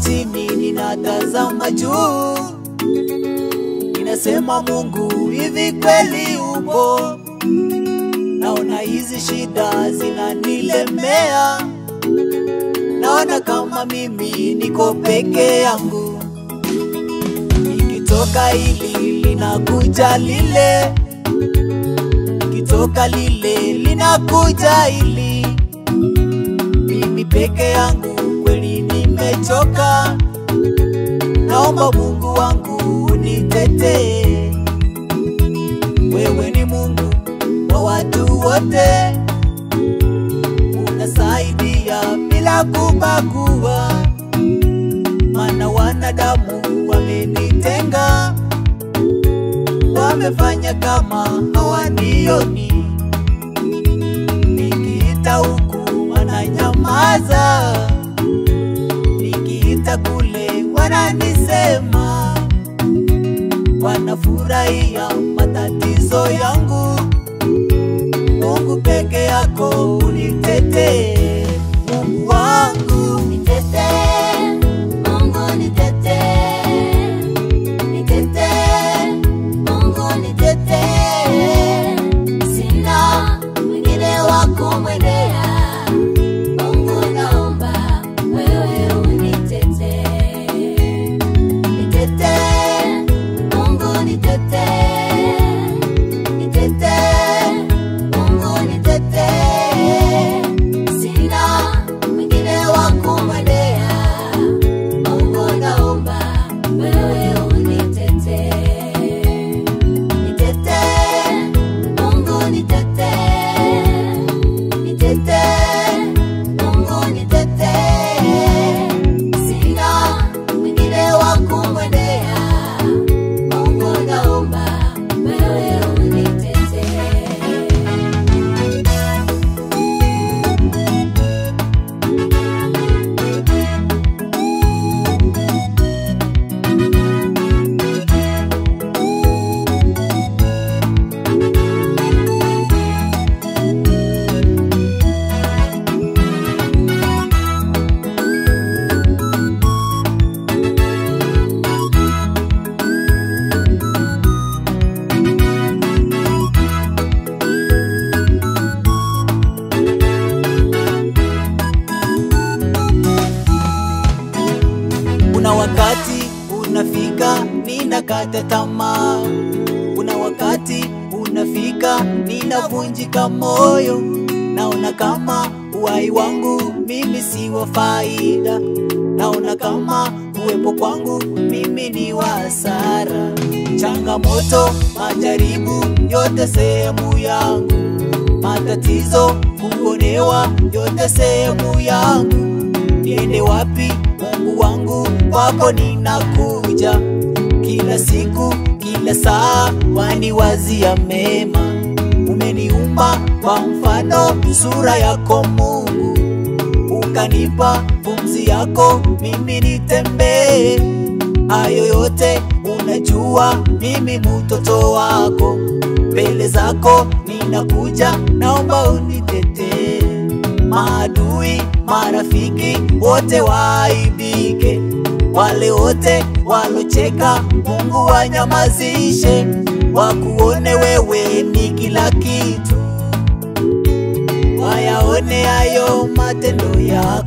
Chini ninatazama juu, ninasema Mungu, hivi kweli upo? Naona hizi shida zinanilemea, naona kama mimi niko peke yangu. Nikitoka hili linakuja lile, nikitoka lile linakuja hili. Mimi peke yangu kweli nimechoka, naomba Mungu wangu unitetee. Wewe ni Mungu wa watu wote, unasaidia bila kubagua, maana wanadamu wamenitenga, wamefanya kama hawanioni. Nikiita huku wananyamaza, nikiita kule wananisema, wanafurahia matatizo yangu. Mungu peke yako unitetee, Mungu wangu Nitetee, Mungu nitetee, nitetee, Mungu nitetee. Sina mwingine wa kumwendea, Mungu naomba wewe unitetee. Nitetee, Mungu nitetee, nitetee, Mungu nitetee. Sina mwingine wa kumwendea, Mungu naomba wewe unitetee. Nitetee, Mungu nitetee, nitetee, Mungu nitetee. Sina mwingine wa kumwendea, Mungu naomba wewe unitetee. Kuna wakati unafika ninakata tamaa, kuna wakati unafika ninavunjika moyo, naona kama uhai wangu mimi si wa faida, naona kama uwepo kwangu mimi ni wa hasara. Changamoto, majaribu yote sehemu yangu, matatizo, kuonewa yote sehemu yangu. Niende wapi Mungu wangu, kwako ninakuja. Kila siku, kila saa, waniwazia mema. Umeniumba kwa mfano sura yako Mungu, ukanipa pumzi yako mimi nitembee. Hayo yote unajua, mimi mtoto wako, mbele zako ninakuja, naomba unitetee. Maadui, marafiki wote waaibike, wale wote walocheka Mungu wanyamazishe, wakuone wewe ni kila kitu, wayaone hayo matendo yako.